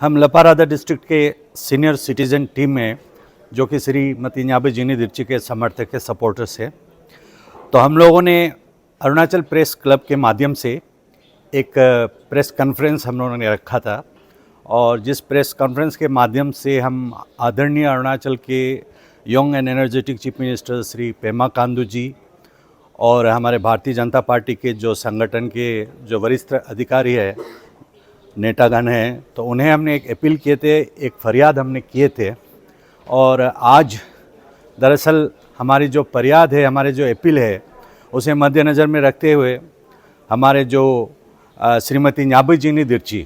हम लपारादा डिस्ट्रिक्ट के senior citizen team में जो कि श्रीमती न्याबी जीनी दिर्ची के समर्थक के सपोर्टर्स है, तो हम लोगों ने अरुणाचल प्रेस क्लब के माध्यम से एक प्रेस कॉन्फ्रेंस हम लोगों ने रखा था और जिस प्रेस कॉन्फ्रेंस के माध्यम से हम आदरणीय अरुणाचल के young and energetic chief minister Shri Pema Khandu ji और हमारे भारतीय जनता पार्टी के जो संगठन के जो वरिष्ठ अधिकारी है, नेतागण हैं, तो उन्हें हमने एक अपील किए थे, एक फरियाद हमने किए थे। और आज दरअसल हमारी जो फरियाद है, हमारे जो अपील है, उसे मद्देनज़र में रखते हुए हमारे जो श्रीमती न्याबी जीनी दिर्ची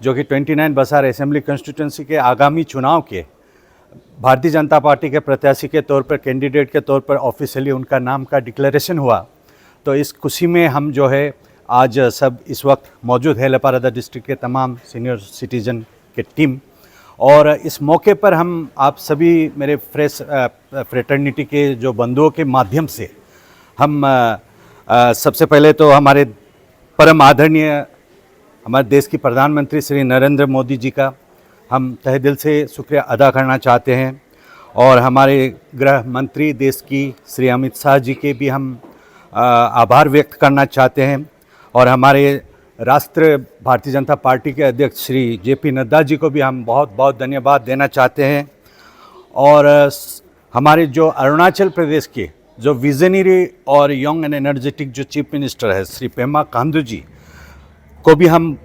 जो कि 29 बसार असेंबली कॉन्स्टिट्यूंसी के आगामी चुनाव के भारतीय जनता पार्टी के प्रत्याशी के तौर पर, कैंडिडेट के तौर पर ऑफिशियली उनका नाम का डिक्लेरेशन हुआ। तो इस खुशी में हम जो है आज सब इस वक्त मौजूद है लपारादा डिस्ट्रिक्ट के तमाम सीनियर सिटीज़न के टीम। और इस मौके पर हम आप सभी मेरे फ्रेटर्निटी के जो बंधुओं के माध्यम से हम सबसे पहले तो हमारे परम आदरणीय हमारे देश की प्रधानमंत्री श्री नरेंद्र मोदी जी का हम तहे दिल से शुक्रिया अदा करना चाहते हैं और हमारे गृह मंत्री देश की श्री अमित शाह जी के भी हम आभार व्यक्त करना चाहते हैं और हमारे राष्ट्रीय भारतीय जनता पार्टी के अध्यक्ष श्री JP नड्डा जी को भी हम बहुत बहुत धन्यवाद देना चाहते हैं। और हमारे जो अरुणाचल प्रदेश के जो विजनरी और यंग एंड एनर्जेटिक जो चीफ मिनिस्टर है श्री पेमा खांडू जी को भी हम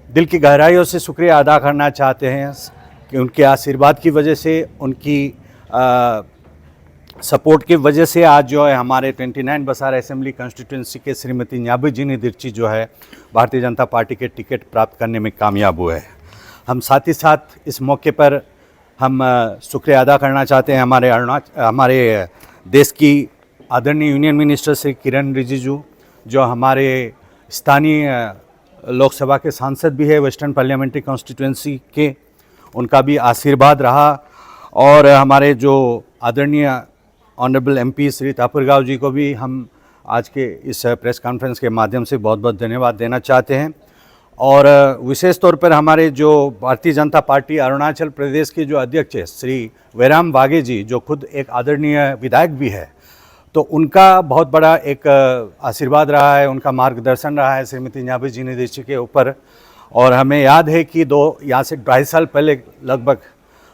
दिल की गहराइयों से शुक्रिया अदा करना चाहते हैं कि उनके आशीर्वाद की वजह से, उनकी सपोर्ट की वजह से आज जो है हमारे 29 बसार असेंबली कॉन्स्टिट्यूंसी के श्रीमती न्याबी जीनी दिर्ची जो है भारतीय जनता पार्टी के टिकट प्राप्त करने में कामयाब हुए हैं। हम साथ ही साथ इस मौके पर हम शुक्रिया अदा करना चाहते हैं हमारे देश की आदरणीय यूनियन मिनिस्टर श्री किरण रिजिजू जो हमारे स्थानीय लोकसभा के सांसद भी है वेस्टर्न पार्लियामेंट्री कॉन्स्टिट्यूंसी के, उनका भी आशीर्वाद रहा। और हमारे जो आदरणीय ऑनरेबल MP श्री तापुरगाव जी को भी हम आज के इस प्रेस कॉन्फ्रेंस के माध्यम से बहुत बहुत धन्यवाद देना चाहते हैं। और विशेष तौर पर हमारे जो भारतीय जनता पार्टी अरुणाचल प्रदेश के जो अध्यक्ष है श्री वेराम वाघे जी जो खुद एक आदरणीय विधायक भी है, तो उनका बहुत बड़ा एक आशीर्वाद रहा है, उनका मार्गदर्शन रहा है श्रीमती न्याबी जीनी दिर्ची के ऊपर। और हमें याद है कि यहाँ से 2.5 साल पहले लगभग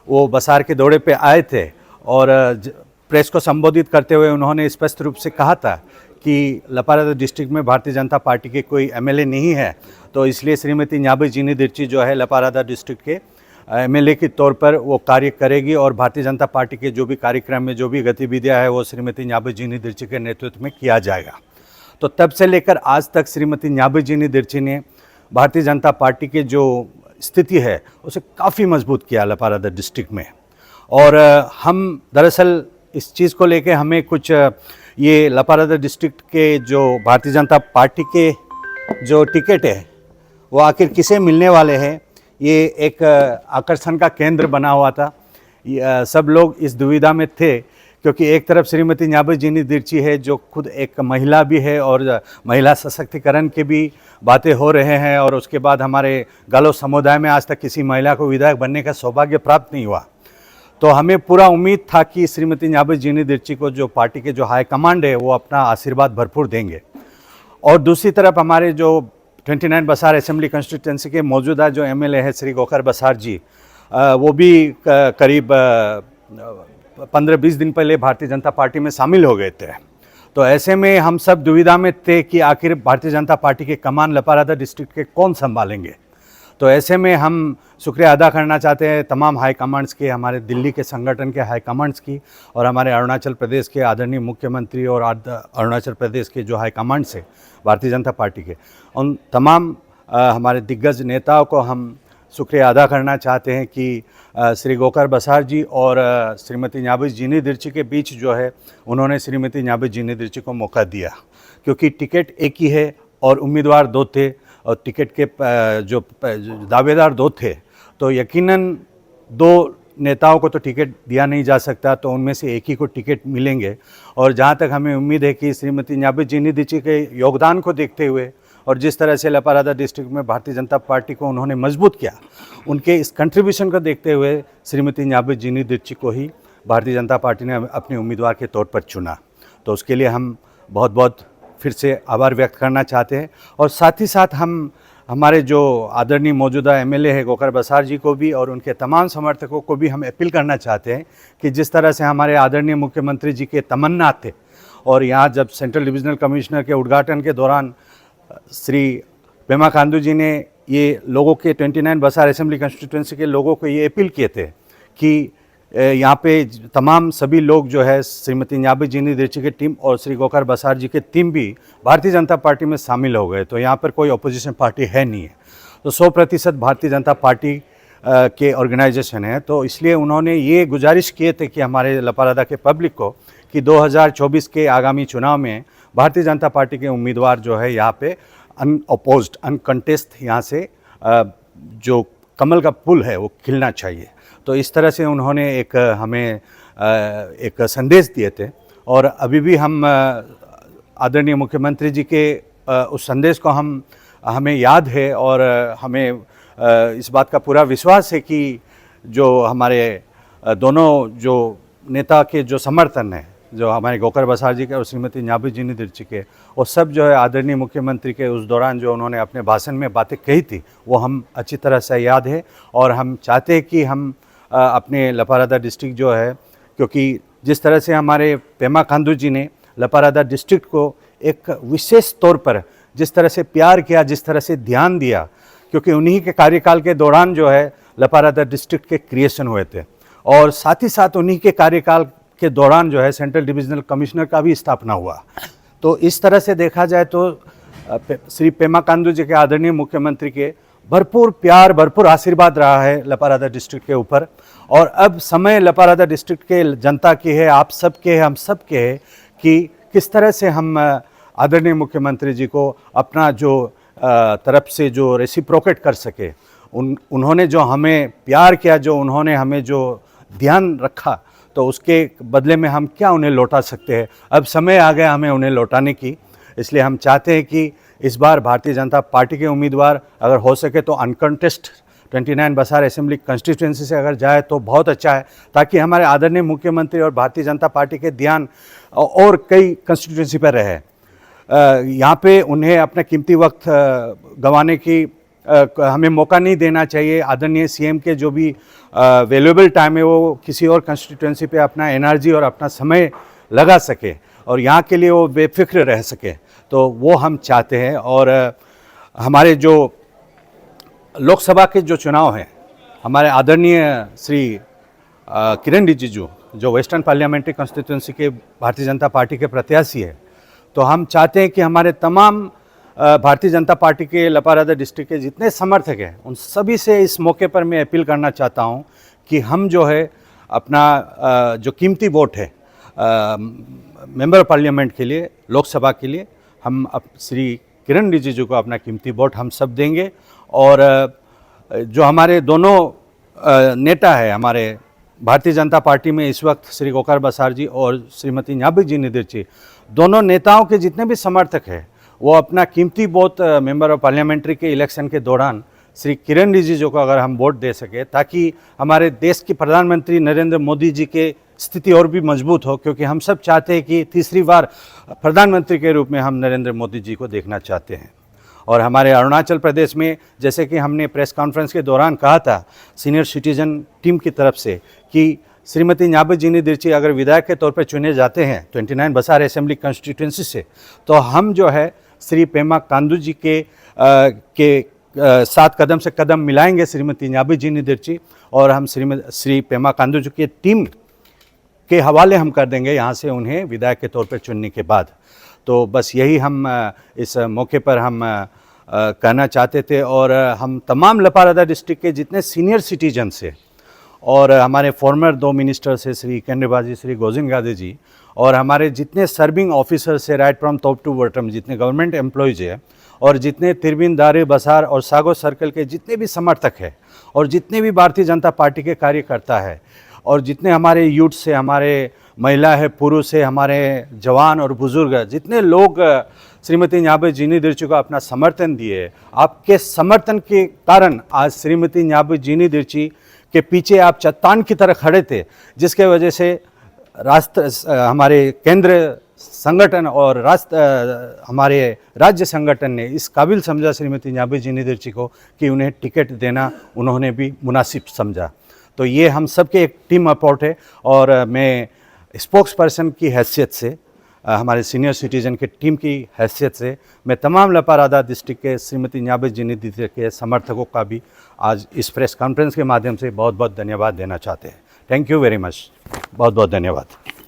वो बसार के दौरे पे आए थे और प्रेस को संबोधित करते हुए उन्होंने स्पष्ट रूप से कहा था कि लपारादा डिस्ट्रिक्ट में भारतीय जनता पार्टी के कोई MLA नहीं है, तो इसलिए श्रीमती न्याबी जीनी दिर्ची जो है लपारादा डिस्ट्रिक्ट के MLA के तौर पर वो कार्य करेगी और भारतीय जनता पार्टी के जो भी कार्यक्रम में जो भी गतिविधियां है वो श्रीमती न्याबी जीनी दिर्ची के नेतृत्व में किया जाएगा। तो तब से लेकर आज तक श्रीमती न्याबी जीनी दिर्ची ने भारतीय जनता पार्टी के जो स्थिति है उसे काफ़ी मजबूत किया लपारादा डिस्ट्रिक्ट में। और हम दरअसल इस चीज़ को लेके हमें कुछ ये लपारादा डिस्ट्रिक्ट के जो भारतीय जनता पार्टी के जो टिकट है वो आखिर किसे मिलने वाले हैं, ये एक आकर्षण का केंद्र बना हुआ था। सब लोग इस दुविधा में थे क्योंकि एक तरफ श्रीमती न्याबी जीनी दिर्ची है जो खुद एक महिला भी है और महिला सशक्तिकरण की भी बातें हो रहे हैं, और उसके बाद हमारे गालो समुदाय में आज तक किसी महिला को विधायक बनने का सौभाग्य प्राप्त नहीं हुआ। तो हमें पूरा उम्मीद था कि श्रीमती न्याबी जीनी दिर्ची को जो पार्टी के जो हाई कमांड है वो अपना आशीर्वाद भरपूर देंगे। और दूसरी तरफ हमारे जो 29 बसार असेंबली कॉन्स्टिट्यूंसी के मौजूदा जो MLA है श्री गोकर बसार जी, वो भी करीब 15-20 दिन पहले भारतीय जनता पार्टी में शामिल हो गए थे। तो ऐसे में हम सब दुविधा में थे कि आखिर भारतीय जनता पार्टी के कमान लपारादा डिस्ट्रिक्ट के कौन संभालेंगे। तो ऐसे में हम शुक्रिया अदा करना चाहते हैं तमाम हाई कमांड्स के, हमारे दिल्ली के संगठन के हाई कमांड्स की और हमारे अरुणाचल प्रदेश के आदरणीय मुख्यमंत्री और अरुणाचल प्रदेश के जो हाई कमांड्स है भारतीय जनता पार्टी के, उन तमाम हमारे दिग्गज नेताओं को हम शुक्रिया अदा करना चाहते हैं कि श्री गोकर बसार जी और श्रीमती न्याबी जीनी दिर्ची के बीच जो है उन्होंने श्रीमती न्याबी जीनी दिर्ची को मौका दिया, क्योंकि टिकट एक ही है और उम्मीदवार 2 थे और टिकट के जो दावेदार 2 थे, तो यकीनन 2 नेताओं को तो टिकट दिया नहीं जा सकता, तो उनमें से एक ही को टिकट मिलेंगे। और जहाँ तक हमें उम्मीद है कि श्रीमती न्याबी जीनी दिर्ची के योगदान को देखते हुए और जिस तरह से लपारादा डिस्ट्रिक्ट में भारतीय जनता पार्टी को उन्होंने मजबूत किया, उनके इस कंट्रीब्यूशन को देखते हुए श्रीमती न्याबू जिनी दिर्ची को ही भारतीय जनता पार्टी ने अपने उम्मीदवार के तौर पर चुना। तो उसके लिए हम बहुत बहुत फिर से आभार व्यक्त करना चाहते हैं। और साथ ही साथ हम हमारे जो आदरणीय मौजूदा एमएलए है गोकर बसार जी को भी और उनके तमाम समर्थकों को भी हम अपील करना चाहते हैं कि जिस तरह से हमारे आदरणीय मुख्यमंत्री जी के तमन्ना थे और यहाँ जब सेंट्रल डिविजनल कमिश्नर के उद्घाटन के दौरान श्री पेमा खांडू जी ने ये लोगों के 29 बसार असेंबली कंस्टिट्यूंसी के लोगों को ये अपील किए थे कि यहाँ पे तमाम सभी लोग जो है श्रीमती न्याबू जिनी दिर्ची की टीम और श्री गोकर बसार जी की टीम भी भारतीय जनता पार्टी में शामिल हो गए। तो यहाँ पर कोई अपोजिशन पार्टी है नहीं है, तो 100% भारतीय जनता पार्टी के ऑर्गेनाइजेशन है। तो इसलिए उन्होंने ये गुजारिश किए थे कि हमारे लपारादा के पब्लिक को कि 2024 के आगामी चुनाव में भारतीय जनता पार्टी के उम्मीदवार जो है यहाँ पे अनअपोज्ड अनकंटेस्ट यहाँ से जो कमल का पुल है वो खिलना चाहिए। तो इस तरह से उन्होंने एक हमें एक संदेश दिए थे और अभी भी हम आदरणीय मुख्यमंत्री जी के उस संदेश को हमें याद है और हमें इस बात का पूरा विश्वास है कि जो हमारे दोनों जो नेता के जो समर्थन है, जो हमारे गोकर बसार जी के और श्रीमती न्याबू जिनी दिर्ची के, वो सब जो है आदरणीय मुख्यमंत्री के उस दौरान जो उन्होंने अपने भाषण में बातें कही थी वो हम अच्छी तरह से याद है। और हम चाहते हैं कि हम अपने लपारादा डिस्ट्रिक्ट जो है, क्योंकि जिस तरह से हमारे पेमा खांडू जी ने लपारादा डिस्ट्रिक्ट को एक विशेष तौर पर जिस तरह से प्यार किया, जिस तरह से ध्यान दिया, क्योंकि उन्हीं के कार्यकाल के दौरान जो है लपारादा डिस्ट्रिक्ट के क्रिएशन हुए थे और साथ ही साथ उन्हीं के कार्यकाल के दौरान जो है सेंट्रल डिविजनल कमिश्नर का भी स्थापना हुआ। तो इस तरह से देखा जाए तो श्री पेमा खांडू जी के आदरणीय मुख्यमंत्री के भरपूर प्यार, भरपूर आशीर्वाद रहा है लपारादा डिस्ट्रिक्ट के ऊपर। और अब समय लपारादा डिस्ट्रिक्ट के जनता की है, आप सबके है, हम सबके है कि किस तरह से हम आदरणीय मुख्यमंत्री जी को अपना जो तरफ से जो रेसिप्रोकेट कर सके। उन्होंने जो हमें प्यार किया, जो उन्होंने हमें जो ध्यान रखा, तो उसके बदले में हम क्या उन्हें लौटा सकते हैं। अब समय आ गया हमें उन्हें लौटाने की। इसलिए हम चाहते हैं कि इस बार भारतीय जनता पार्टी के उम्मीदवार अगर हो सके तो अनकंटेस्ट 29 बसार असेंबली कंस्टिट्यूंसी से अगर जाए तो बहुत अच्छा है, ताकि हमारे आदरणीय मुख्यमंत्री और भारतीय जनता पार्टी के ध्यान और कई कंस्टिट्यूंसी पर रहे। यहाँ पे उन्हें अपना कीमती वक्त गंवाने की हमें मौका नहीं देना चाहिए। आदरणीय सीएम के जो भी वैल्यूएबल टाइम है वो किसी और कंस्टिट्यूंसी पे अपना एनर्जी और अपना समय लगा सके और यहाँ के लिए वो बेफिक्र रह सके, तो वो हम चाहते हैं। और हमारे जो लोकसभा के जो चुनाव हैं, हमारे आदरणीय श्री किरण रिजिजू जो वेस्टर्न पार्लियामेंट्री कॉन्स्टिट्यूंसी के भारतीय जनता पार्टी के प्रत्याशी है, तो हम चाहते हैं कि हमारे तमाम भारतीय जनता पार्टी के लपारादा डिस्ट्रिक्ट के जितने समर्थक हैं उन सभी से इस मौके पर मैं अपील करना चाहता हूं कि हम जो है अपना जो कीमती वोट है मेंबर ऑफ पार्लियामेंट के लिए, लोकसभा के लिए, हम श्री किरण रिजिजू को अपना कीमती वोट हम सब देंगे। और जो हमारे दोनों नेता है हमारे भारतीय जनता पार्टी में इस वक्त श्री गोकर बसार जी और श्रीमती न्याबू जिनी दिर्ची, दोनों नेताओं के जितने भी समर्थक हैं वो अपना कीमती वोट मेंबर ऑफ पार्लियामेंट्री के इलेक्शन के दौरान श्री किरण रिजिजू को अगर हम वोट दे सके, ताकि हमारे देश के प्रधानमंत्री नरेंद्र मोदी जी के स्थिति और भी मजबूत हो, क्योंकि हम सब चाहते हैं कि तीसरी बार प्रधानमंत्री के रूप में हम नरेंद्र मोदी जी को देखना चाहते हैं। और हमारे अरुणाचल प्रदेश में, जैसे कि हमने प्रेस कॉन्फ्रेंस के दौरान कहा था सीनियर सिटीजन टीम की तरफ से कि श्रीमती न्याबू जिनी दिर्ची अगर विधायक के तौर पर चुने जाते हैं 29 बसार असेंबली कॉन्स्टिट्यूंसी से, तो हम जो है श्री पेमा खांडू जी के साथ कदम से कदम मिलाएंगे श्रीमती न्याबू जिनी दिर्ची, और हम श्री पेमा खांडू जी की टीम के हवाले हम कर देंगे यहाँ से उन्हें विधायक के तौर पर चुनने के बाद। तो बस यही हम इस मौके पर हम कहना चाहते थे। और हम तमाम लपारादा डिस्ट्रिक्ट के जितने सीनियर सिटीजन्स हैं और हमारे फॉर्मर 2 मिनिस्टर्स हैं श्री केंद्रबाजी श्री गोजिन गादे जी, और हमारे जितने सर्विंग ऑफिसर्स है right from top to bottom, जितने गवर्नमेंट एम्प्लॉयज़ है, और जितने तिरबिन, दारे, बसार और सागो सर्कल के जितने भी समर्थक हैं, और जितने भी भारतीय जनता पार्टी के कार्यकर्ता है, और जितने हमारे यूथ से, हमारे महिला है, पुरुष है, हमारे जवान और बुजुर्ग जितने लोग श्रीमती न्याबे जिनीदिर्ची को अपना समर्थन दिए, आपके समर्थन के कारण आज श्रीमती न्याबे जिनीदिर्ची के पीछे आप चट्टान की तरह खड़े थे, जिसके वजह से हमारे केंद्र संगठन और हमारे राज्य संगठन ने इस काबिल समझा श्रीमती न्याबे जिनीदिर्ची को कि उन्हें टिकट देना उन्होंने भी मुनासिब समझा। तो ये हम सबके एक टीम अप्रोच है और मैं स्पोक्स पर्सन की हैसियत से, हमारे सीनियर सिटीज़न के टीम की हैसियत से मैं तमाम लपारादा डिस्ट्रिक्ट के श्रीमती न्याबे जिनीदिर्ची के समर्थकों का भी आज इस प्रेस कॉन्फ्रेंस के माध्यम से बहुत बहुत धन्यवाद देना चाहते हैं। थैंक यू वेरी मच, बहुत बहुत धन्यवाद।